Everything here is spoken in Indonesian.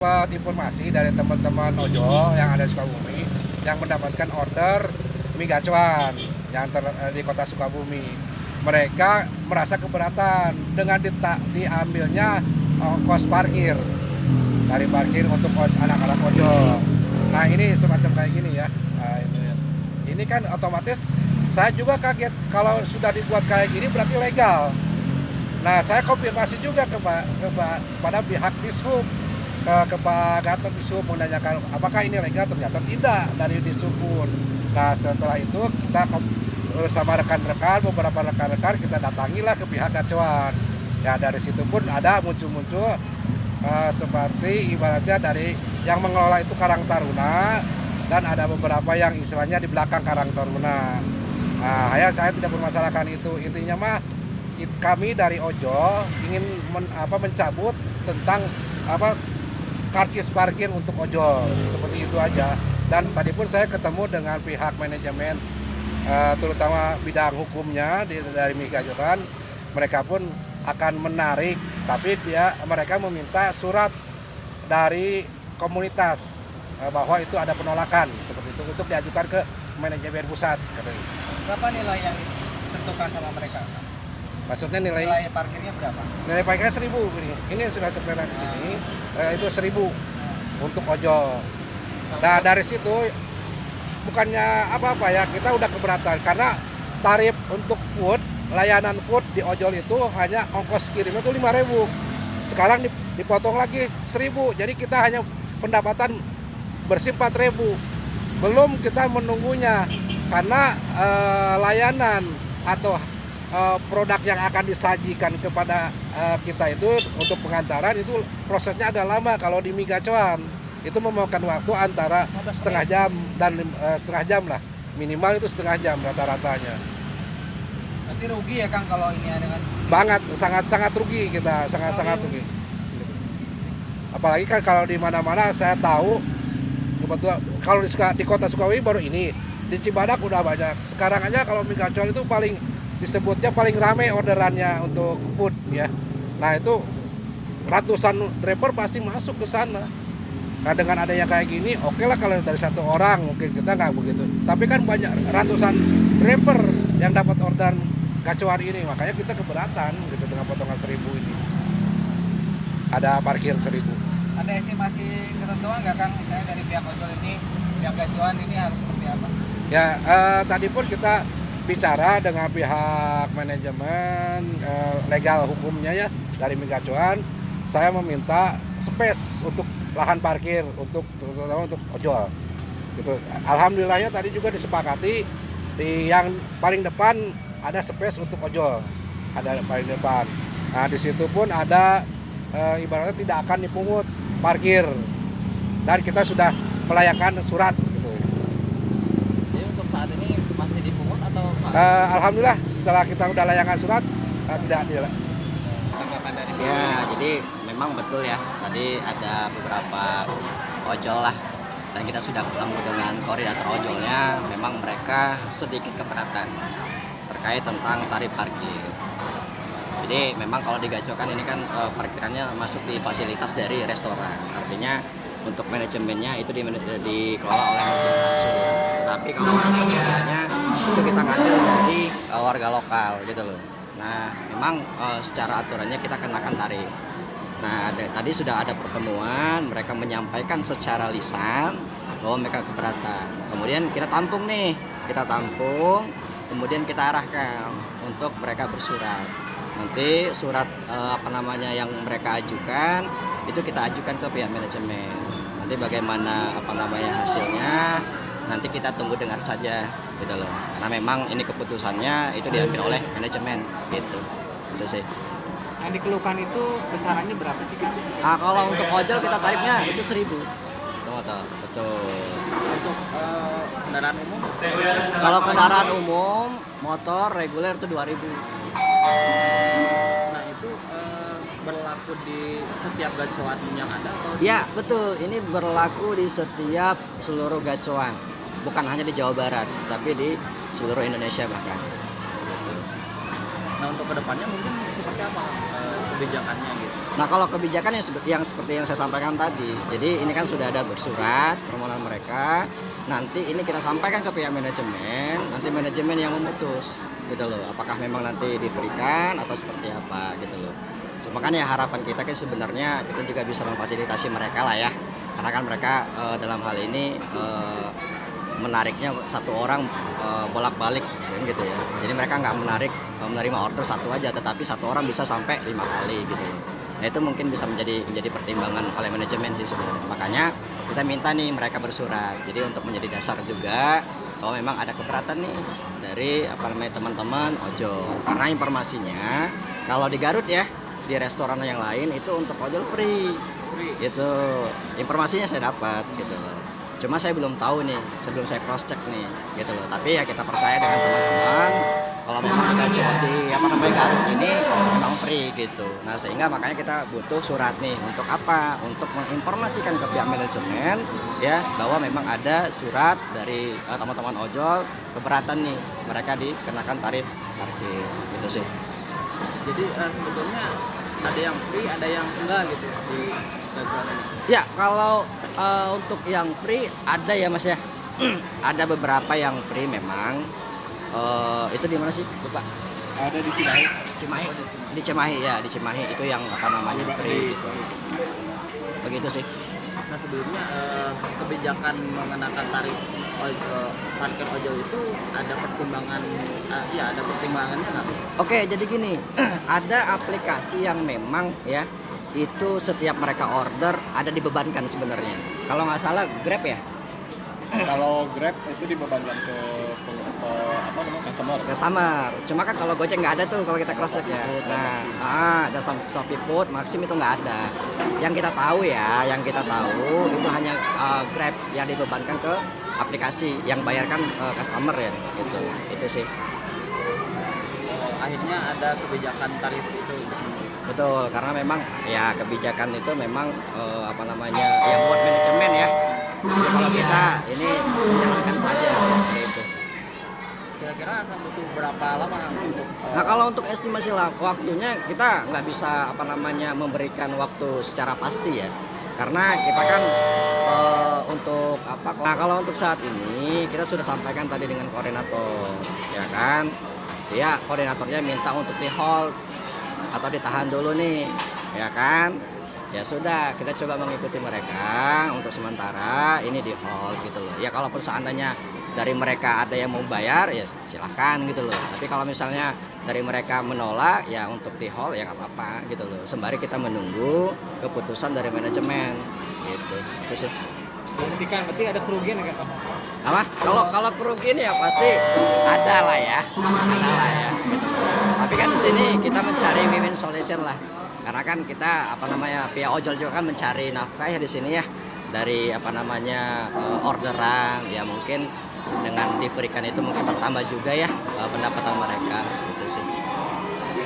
Dapat informasi dari teman-teman ojol yang ada di Sukabumi yang mendapatkan order mie gacuan di kota Sukabumi. Mereka merasa keberatan dengan diambilnya ongkos parkir dari parkir untuk anak-anak ojol. Nah ini semacam kayak gini ya. Nah, ini kan otomatis saya juga kaget kalau sudah dibuat kayak gini berarti legal. Nah saya konfirmasi juga kepada pihak Dishub, ke Pak Gatot Dishub menanyakan apakah ini legal, ternyata tidak dari Dishub pun. Nah setelah itu kita bersama rekan-rekan, beberapa rekan-rekan kita datangilah ke pihak gacuan. Ya dari situ pun ada muncul seperti ibaratnya dari yang mengelola itu Karang Taruna dan ada beberapa yang istilahnya di belakang Karang Taruna. Nah saya tidak bermasalahkan itu, intinya mah kami dari ojol ingin mencabut tentang karcis parkir untuk ojol, seperti itu aja. Dan tadi pun saya ketemu dengan pihak manajemen, terutama bidang hukumnya dari Mie Gacuan. Mereka pun akan menarik, tapi mereka meminta surat dari komunitas bahwa itu ada penolakan seperti itu untuk diajukan ke manajemen pusat. Katanya. Berapa nilai yang ditentukan sama mereka? Maksudnya nilai parkirnya berapa? Nilai parkirnya 1.000 ini sudah tertera di sini, itu 1.000 untuk ojol. Nah dari situ bukannya apa-apa ya, kita udah keberatan karena tarif untuk food, layanan food di ojol itu hanya ongkos kirimnya itu 5.000. Sekarang dipotong lagi 1.000, jadi kita hanya pendapatan bersih 4.000. Belum kita menunggunya karena layanan atau produk yang akan disajikan kepada kita itu untuk pengantaran itu prosesnya agak lama. Kalau di Mie Gacuan itu memakan waktu antara setengah jam dan setengah jam lah, minimal itu setengah jam rata-ratanya. Berarti rugi ya Kang kalau ini ada kan? Banget, sangat rugi kita, sangat rugi. Apalagi kan kalau di mana-mana saya tahu kebetulan kalau di kota Sukabumi baru ini, di Cibadak udah banyak. Sekarang aja kalau Mie Gacuan itu disebutnya paling ramai orderannya untuk food ya. Nah itu ratusan driver pasti masuk ke sana. Nah dengan adanya kayak gini, oke lah kalau dari satu orang mungkin kita nggak begitu. Tapi kan banyak ratusan driver yang dapat orderan gacuan ini, makanya kita keberatan gitu dengan potongan 1.000 ini. Ada parkir 1.000. Ada estimasi ketentuan nggak Kang, misalnya dari pihak ojol ini, pihak gacuan ini harus seperti apa? Ya tadi pun kita bicara dengan pihak manajemen legal hukumnya ya dari Mie Gacuan. Saya meminta space untuk lahan parkir terutama untuk ojol gitu. Alhamdulillahnya tadi juga disepakati di yang paling depan ada space untuk ojol, ada paling depan. Nah di situ pun ada ibaratnya tidak akan dipungut parkir dan kita sudah melayangkan surat gitu. Jadi untuk saat ini masih dipungut atau Alhamdulillah setelah kita udah layangan surat tidak. tanggapan dari Ya, jadi memang betul ya. Tadi ada beberapa ojol lah, dan kita sudah ketemu dengan koordinator ojolnya. Memang mereka sedikit keberatan terkait tentang tarif parkir. Jadi memang kalau di Gacuan ini kan parkirannya masuk di fasilitas dari restoran. Artinya untuk manajemennya itu dikelola oleh manajemen langsung. Tetapi kalau untuk parkirannya itu kita ngambil dari warga lokal gitu loh. Nah, memang secara aturannya kita kenakan tarif. Nah, tadi sudah ada pertemuan, mereka menyampaikan secara lisan bahwa mereka keberatan. Kemudian kita tampung, kemudian kita arahkan untuk mereka bersurat. Nanti surat yang mereka ajukan itu kita ajukan ke pihak manajemen. Nanti bagaimana hasilnya nanti kita tunggu dengar saja gitu loh. Karena memang ini keputusannya itu diambil oleh manajemen gitu. Itu sih. yang dikeluhkan itu besarannya berapa sih Kang? Kalau untuk ojol kita tarifnya itu 1.000. Betul. Untuk kendaraan umum? Kalau kendaraan umum motor reguler itu 2.000. Nah itu berlaku di setiap gacuan yang ada atau? Ya betul, ini berlaku di setiap seluruh gacuan, bukan hanya di Jawa Barat, tapi di seluruh Indonesia bahkan. Nah untuk kedepannya mungkin seperti apa kebijakannya gitu? Nah kalau kebijakan yang seperti yang saya sampaikan tadi, jadi ini kan sudah ada bersurat permohonan mereka. Nanti ini kita sampaikan ke pihak manajemen, nanti manajemen yang memutus, gitu loh. Apakah memang nanti diberikan atau seperti apa, gitu loh. Cuma kan ya harapan kita kan sebenarnya kita juga bisa memfasilitasi mereka lah ya, karena kan mereka dalam hal ini menariknya satu orang bolak-balik kan gitu ya. Jadi mereka nggak menerima order satu aja, tetapi satu orang bisa sampai 5 kali gitu loh. Nah itu mungkin bisa menjadi pertimbangan oleh manajemen sih sebenarnya. Makanya kita minta nih mereka bersurat. Jadi untuk menjadi dasar juga bahwa memang ada keberatan nih dari teman-teman ojol. Karena informasinya kalau di Garut ya, di restoran yang lain itu untuk ojol free. Gitu. Informasinya saya dapat gitu loh. Cuma saya belum tahu nih sebelum saya cross check nih gitu loh. Tapi ya kita percaya dengan teman-teman kalau memang di Garut ini memang free gitu. Nah sehingga makanya kita butuh surat nih untuk apa? Untuk menginformasikan ke pihak manajemen ya bahwa memang ada surat dari teman-teman ojol keberatan nih mereka dikenakan tarif parkir gitu sih. Jadi sebetulnya ada yang free, ada yang enggak gitu di daerah ini. Ya kalau untuk yang free ada ya Mas ya. Ada beberapa yang free memang. Itu di mana sih Bapak? Ada di Cimahi. Cimahi. Di Cimahi ya, di Cimahi itu yang free gitu. Begitu sih. Nah sebelumnya kebijakan mengenakan tarif parkir ojol itu ada pertimbangan, ada pertimbangannya nggak? Oke, jadi gini, ada aplikasi yang memang ya itu setiap mereka order ada dibebankan sebenarnya. Kalau nggak salah Grab ya. Kalau Grab itu dibebankan ke Customer. Cuma kan kalau Gojek nggak ada tuh kalau kita cross check ya. Nah, ada Shopee Food, Maxim itu nggak ada. Yang kita tahu itu hanya Grab yang dibebankan ke aplikasi yang bayarkan customer ya gitu. Itu sih. Akhirnya ada kebijakan tarif itu. Betul, karena memang ya kebijakan itu memang yang buat manajemen ya. Jadi kalau kita ini menjalankan saja gitu. Kira-kira akan butuh berapa lama untuk Nah kalau untuk estimasi waktunya kita nggak bisa memberikan waktu secara pasti ya, karena kita kan Nah kalau untuk saat ini kita sudah sampaikan tadi dengan koordinator, ya kan? Ya koordinatornya minta untuk di hold atau ditahan dulu nih, ya kan? Ya sudah kita coba mengikuti mereka untuk sementara ini di hold gitu loh. Ya kalaupun seandainya dari mereka ada yang mau bayar ya silahkan gitu loh. Tapi kalau misalnya dari mereka menolak ya untuk di hold ya nggak apa-apa gitu loh. Sembari kita menunggu keputusan dari manajemen gitu. Terus berarti ada kerugian nggak Pak? apa? Kalau kerugian ya pasti ada lah ya. Tapi kan di sini kita mencari win-win solution lah. Karena kan kita pihak ojol juga kan mencari nafkah ya di sini ya. Dari orderan ya mungkin dengan diberikan itu mungkin bertambah juga ya pendapatan mereka gitu sih.